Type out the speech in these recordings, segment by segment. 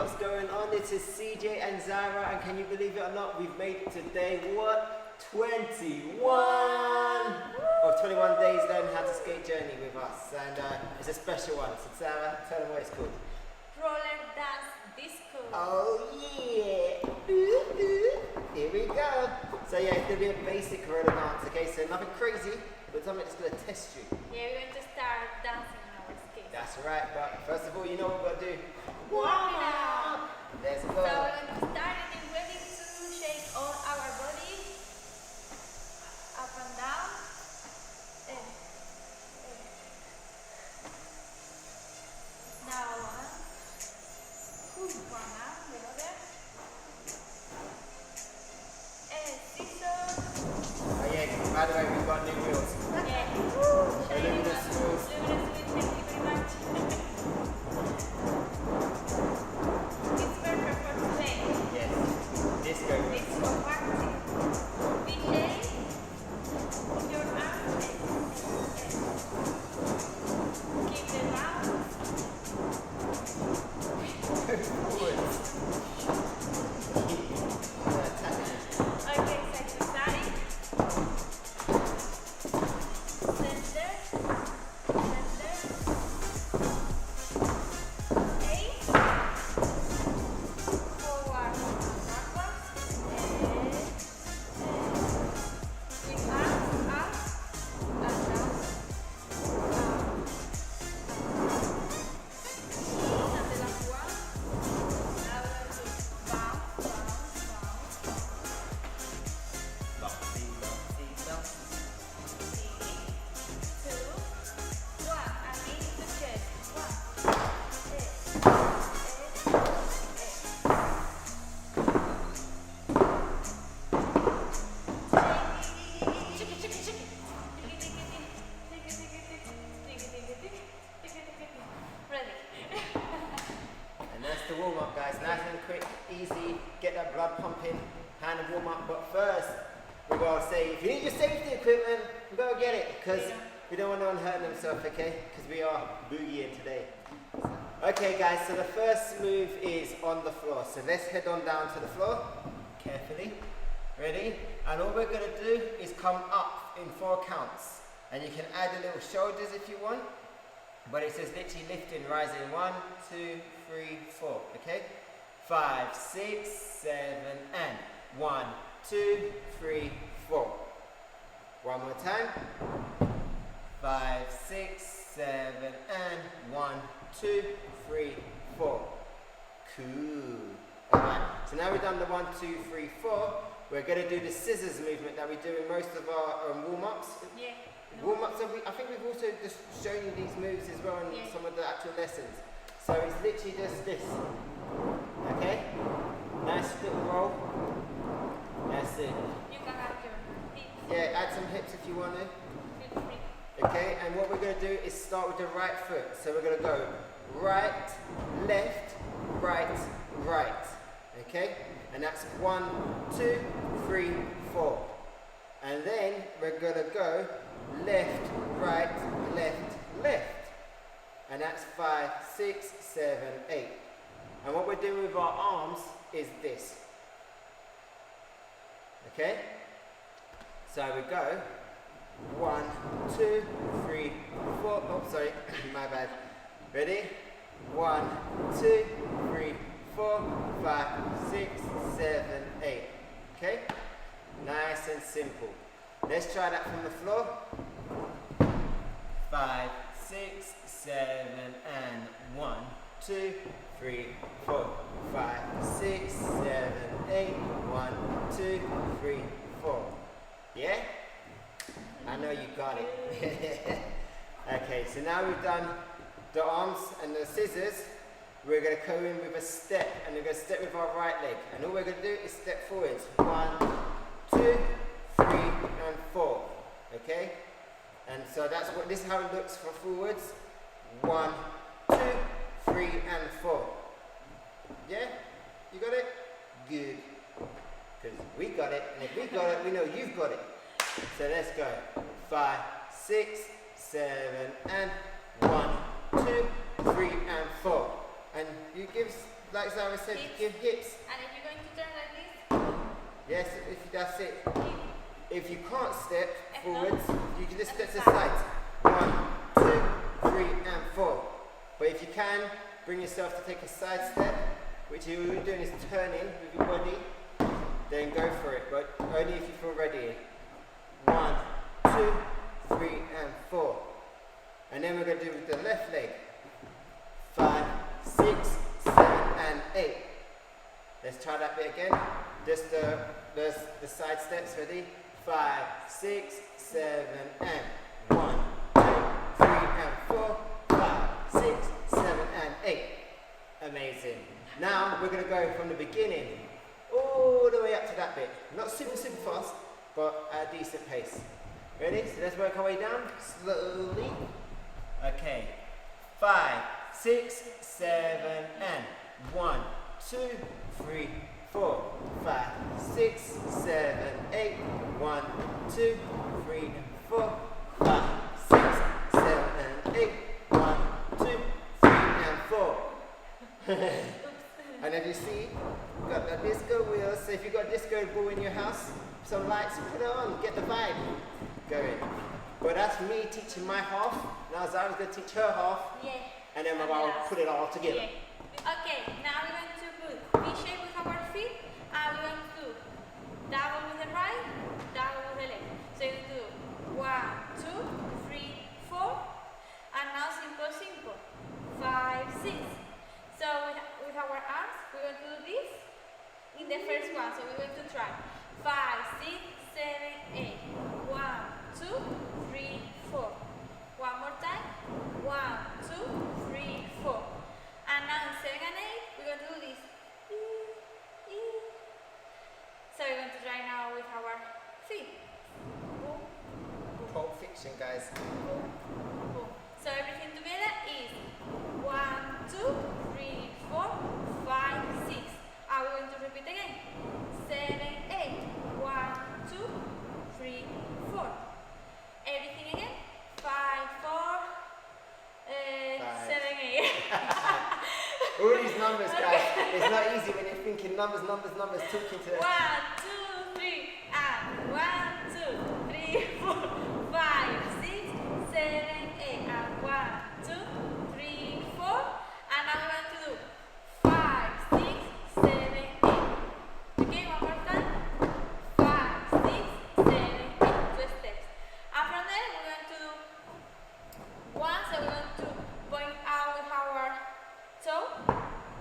what's going on? This is Ceejay and Zaira, and can you believe it or not, we've made it to day, what? 21 of 21 days learning how to skate journey with us, and it's a special one. So Zaira, tell them what it's called. Roller dance disco. Oh yeah! Here we go. So yeah, it's gonna be a basic roller dance, okay? So nothing crazy, but something that's gonna test you. Yeah, we're going to start dancing on our skates. That's right, but first of all, you know what we're gonna do? Warm it up. Let's go. So we're going to start and we're ready to shake all our body up and down. Now one. One up, the other. Scissors. Oh yeah, by the way, we've got new wheels. Yeah. Luminous wheels. Luminous wheels, thank you very much. It's perfect for today. Yes, disco wheels. Disco party. DJ, put your arms keep them out. Okay, side to side. Center. Eight. Forward and backwards. With arms up and down. And the last one. Now we're going to bounce. Bouncy, bouncy, bouncy. 3, 2, 1, and into the chest. 1, ready. And that's the warm up, guys. Nice and quick, easy. Get that blood pumping, hand and warm up. But first, we're going to say, if you need your safety equipment, go get it. Because we don't want no one hurting themselves, okay? Because we are boogieing today. Okay, guys, so the first move is on the floor. So let's head on down to the floor, carefully. Ready? And all we're going to do is come up in 4 counts. And you can add a little shoulders if you want. But it says literally lifting, rising. 1, 2, 3, 4. Okay? 5, 6, 7, and 1, 2, 3, 4. One more time. 5, 6, 7, and 1, 2, 3, 4. Cool. Alright, so now we've done the 1, 2, 3, 4. We're going to do the scissors movement that we do in most of our warm-ups. Yeah. Warm-ups, I think we've also just shown you these moves as well in some of the actual lessons. So it's literally just this. Okay? Nice little roll. That's it. You can add your hips. Yeah, add some hips if you want to. Feel free. Okay, and what we're going to do is start with the right foot. So we're going to go right, left, right, right. Okay? And that's 1, 2, 3, 4. And then we're going to go left, right, left, left. And that's 5, 6, 7, 8. And what we're doing with our arms is this. Okay? So we go 1, 2, 3, 4. Oh, sorry, my bad. Ready? 1, 2, 3, 4, 5, 6, 7, 8. Okay? Nice and simple. Let's try that from the floor. 5, 6, 7, and 1, 2, 3, 4, 5, 6, 7, 8. 1, 2, 3, 4. Yeah? I know you got it. Okay, so now we've done the arms and the scissors. We're going to go in with a step, and we're going to step with our right leg. And all we're going to do is step forwards. 1, 2, 3, and 4. Okay? And so this is how it looks for forwards. 1, 2, 3, and 4. Yeah? You got it? Good. Because we got it, and if we got it, we know you've got it. So let's go. 5, 6, 7, and 1, 2, 3, and 4. And you give, like Zara said, Hips. give hips. And if you're going to turn like this, Yes, if that's it. hip. If you can't step If forwards, not, you can just at step the to the side. sides. 1, 2, 3, and 4. But if you can, bring yourself to take a side step, which you're doing is turning with your body, then go for it, but only if you feel ready. 1, 2, 3, and 4. And then we're going to do with the left leg. 5, 6, 7, and 8. Let's try that bit again. Just the side steps, ready? 5, 6, 7, and 1, 2, 3, and 4. 5, 6, 7, and 8. Amazing. Now we're going to go from the beginning all the way up to that bit. Not super fast, but at a decent pace. Ready? So let's work our way down slowly. Okay. 5, 6, 7, and 1, 2, 3, 4, 5, 6, 7, 8. 1, 2, 3, 4, 5, 6, 7, and 8. 1, 2, 3, and 4. And as you see, we've got the disco wheels. So if you've got a disco ball in your house, some lights, put it on, get the vibe going. But that's me teaching my half. Now Zara's going to teach her half. Yeah. And then I'll put it all together. Yeah. Okay, now we're going to put V shape with our feet, and we're going to do double with the right, double with the left. So you do 1, 2, 3, 4, and now simple. 5, 6. So with our arms, we're going to do this in the first one. So we're going to try 5, 6, 7, 8. 1, 2, 3, 4. One more time. 1, 2, 3, 4. And now in 7 and 8, we're going to do this. So we're going to try now with our feet. Boom, boom, Pulp Fiction, guys. boom, boom. So everything together is 1, 2, 3, 4, 5, 6. And we're going to repeat again. 7, 8. 1, 2, 3, 4. Everything again. 5, 4, 7, 8. All these numbers, guys. It's not easy when you're thinking numbers, talking to 1, 2, 3, and 1, 2, 3, 4, 5, 6, 7, 8, and 1, 2, 3, 4. And now we're going to do 5, 6, 7, 8. Okay, one more time. 5, 6, 7, 8. 2 steps. And from there, we're going to do 1. So we're going to point out with our toe.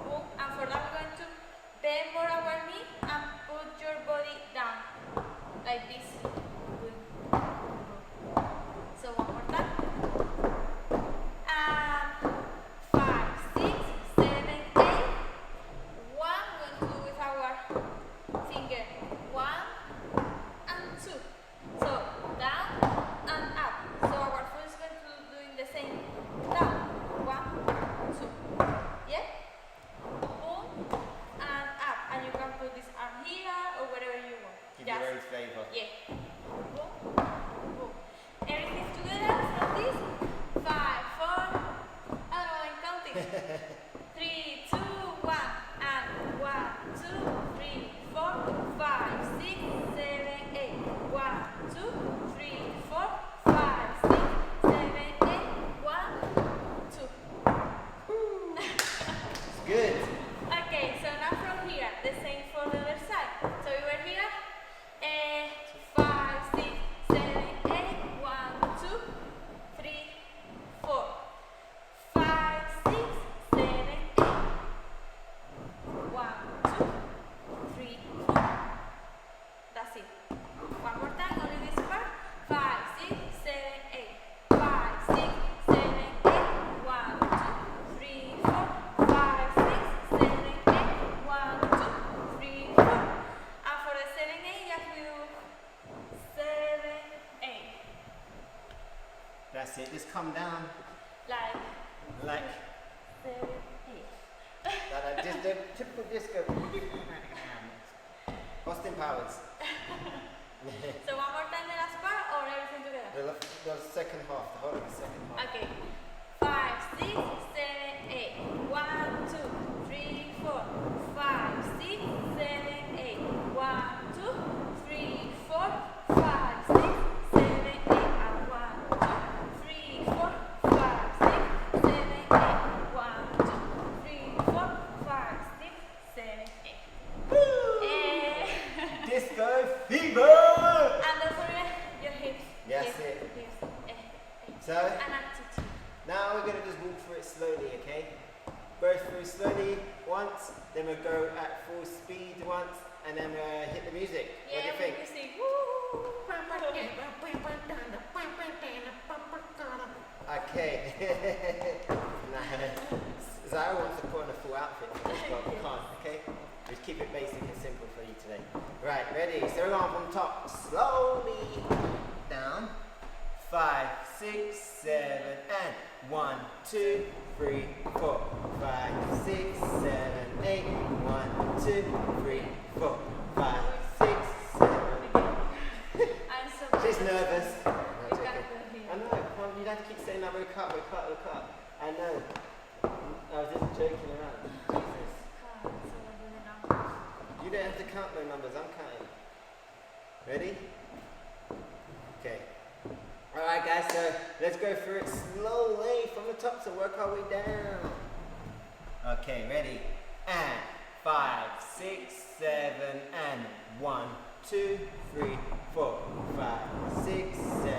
Boom. And for that, we're going to bend more our knee and put your body down like this. Boom. So one more time. And 5, 6, 7, 8. 1. We're going to do with our finger. 1 and 2. So down and up. So our foot is going to doing the same. Down. 1, 2. Yeah? Boom and up. And you can put this arm here or wherever you want. Give your own flavour. Yeah. Boom, boom. Everything together from this. 5, 4. And I'm counting. 3, 2, 1. And 1, 2, 3, 4, 5, 6, 7, 8. 1, 2, 3, 4, 5, 6, 7, 8. 1, 2. It's good. Okay, so now from here, the same for the other side. So we were here. 5, 6, 7, 8. 1, 2, 3, 4. 5, 6, 7, 8. 1, 2, 3, 4. That's it. One more time, only this part. 5, 6, 7, 8. 5, 6, 7, 8. 1, 2, 3, 4. 5, 6, 7, 8. 1, 2, 3, 4. And for the 7, 8, just do 7, 8. That's it. Just come down Like like 7, 8. just the typical disco. Austin Powers. So one more time the last part or everything together? The second half, the whole of the second half. Okay. 5, 6, 7, 8. 1, 2, slowly once, then we'll go at full speed once, and then we'll hit the music. What do you think? Music. Okay. Zaira wants to put on a full outfit for this, but we can't, okay? Just keep it basic and simple for you today. Right, ready? So we're going from top, slowly down. 5, 6, 7, and 1, 2, 3, 4, 5, 6, 7, 8. 1, 2, 3, 4, 5, 6, 7. I'm so She's nervous. We can't do I know, you have to keep saying that we'll cut. I know. I was just joking around. Jesus. You don't have to count no numbers, I'm counting. Ready? Okay. Alright guys, so let's go through it slowly from the top, so work our way down. Okay, ready? And 5, 6, 7, and 1, 2, 3, 4, 5, 6, 7,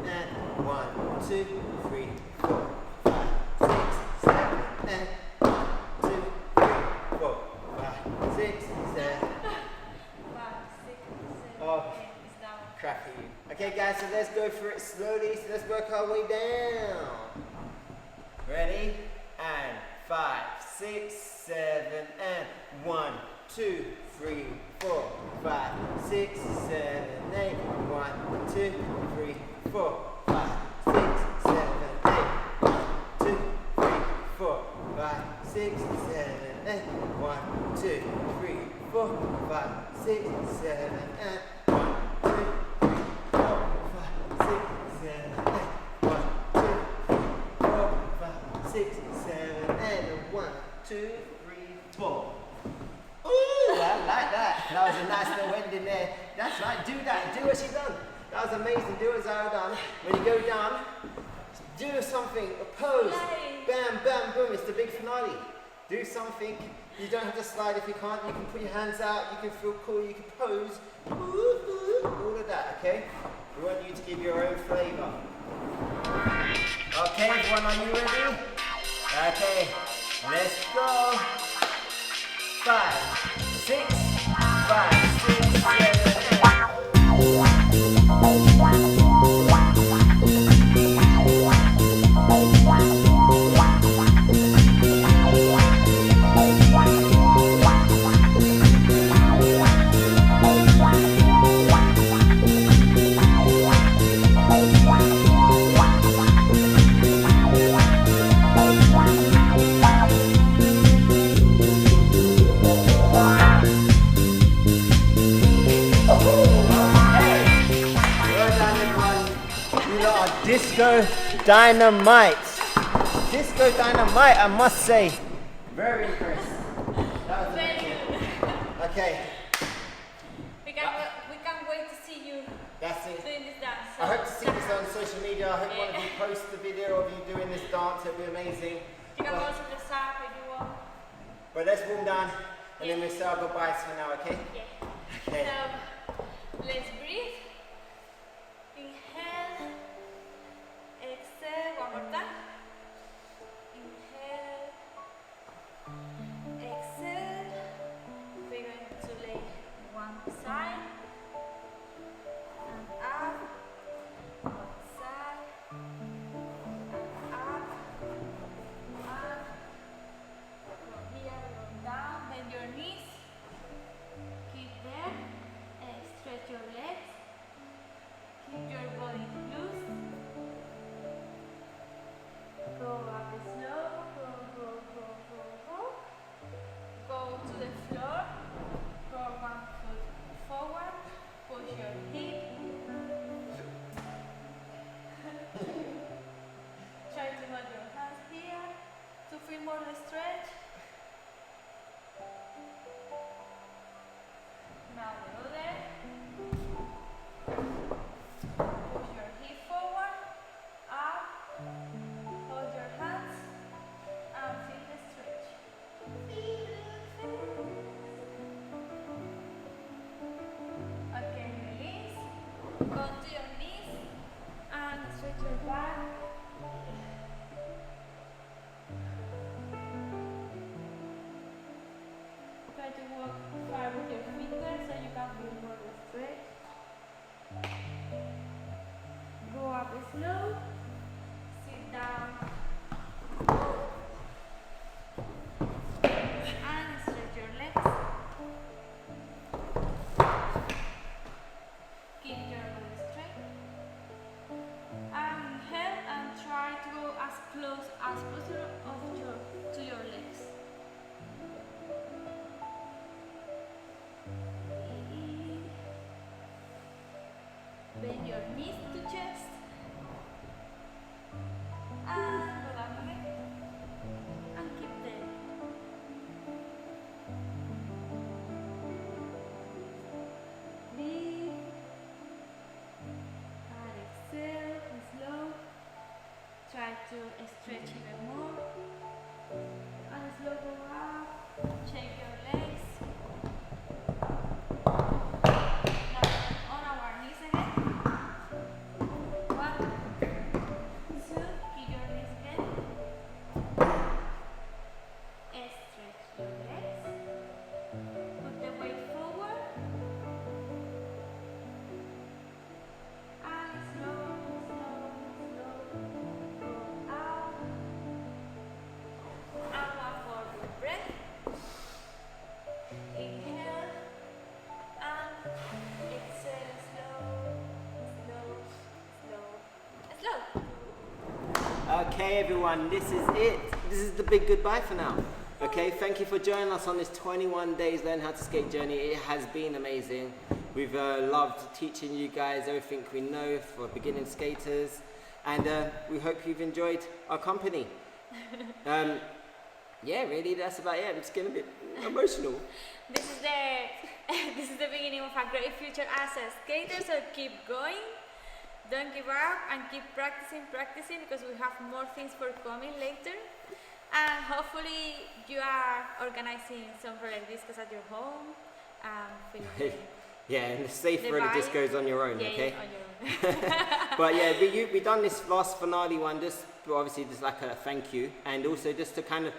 and 1, 2, 3, 4, 5, 6, 7, and 1, 2, 3, 4, 5, 6, 7. 5, 6, 7, Oh. 8. It's down. Crappy. Okay guys, so let's go through it slowly, so let's work our way down. Ready? And 5, 6, 7, and 1, 2, 3, 4, 5, 6, 7, 8. 1, 2, 3, 4, 5, 6, 7, 8. 1, 2, 3, 4, 5, 6, 7, 8. 1, 2, 3, 4, 5, 6, 7, and 1, 2, 3, 4, 5, 6, 7, 8. 1, 2, 3, 4, 5, 6, 7, and 1, 2, 3, 4. Ooh, I like that. That was a nice little ending there. That's right, do that. Do what she done. That was amazing. Do what Zaira done. When you go down, do something, a pose. Bam, bam, boom. It's the big finale. Do something. You don't have to slide if you can't. You can put your hands out. You can feel cool. You can pose. All of that, okay? We want you to give your own flavor. Okay, everyone, are you ready? Okay, let's go. 5, 6, 5, 6, 7, Disco Dynamite. Disco Dynamite, I must say. Very impressed. That was Very amazing. good. Okay, We can't wait to see you that's it. doing this dance. I hope to see this on social media. I hope one of you post the video of you doing this dance. It'll be amazing. You can also dress up if you want. But let's warm down and then we'll say our goodbyes for now, okay? Yeah. Okay. So let's breathe. Inhale. Exhale. One more time. Inhale. Exhale. We're going to lay one side and up. One side and up. Up. From here, going down. Bend your knees. Keep there. And stretch your legs. Keep your body loose. Go up slow. Go. Go to the floor. Go 1 foot forward. Push your hip. Try to hold your hands here to feel more the stretch. Now the other. Push your hip forward, up, hold your hands, and feel the stretch. Okay, release. Go to your knees and stretch your back. try to walk far with your fingers so you can feel more the stretch. Go up slow, sit down, and stretch your legs. Keep your body straight. And inhale and try to go as close as possible to your legs. Bend your knees to chest. And go back again. And keep there. Breathe. And exhale slow. Try to stretch even more. And slow go up. Shake your legs. Now on our knees again. 1, 2, keep your knees again. Stretch your legs. Put the weight forward. And slow, slow, slow. Go out. And one more deep breath. Inhale. And exhale slow, slow, slow, slow. Okay, everyone, this is it. This is the big goodbye for now. Okay, thank you for joining us on this 21 days Learn How to Skate journey. It has been amazing. We've loved teaching you guys everything we know for beginning skaters, and we hope you've enjoyed our company. Yeah, really, that's about it. I'm just getting a bit emotional. This is the beginning of a great future as a skater, so keep going. Don't give up and keep practicing because we have more things for coming later. And hopefully you are organizing some roller discos at your home. Yeah, and the safe roller discos on your own, yeah, okay? Yeah, on your own. But yeah, we done this last finale one just obviously just like a thank you, and also just to kind of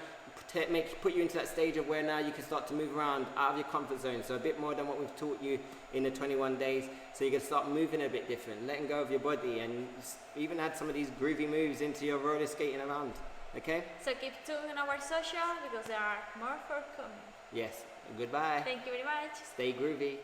put you into that stage of where now you can start to move around out of your comfort zone. So a bit more than what we've taught you in the 21 days. So you can start moving a bit different, letting go of your body, and even add some of these groovy moves into your roller skating around. Okay? So keep tuned on our social because there are more forthcoming. Yes. Goodbye. Thank you very much. Stay groovy.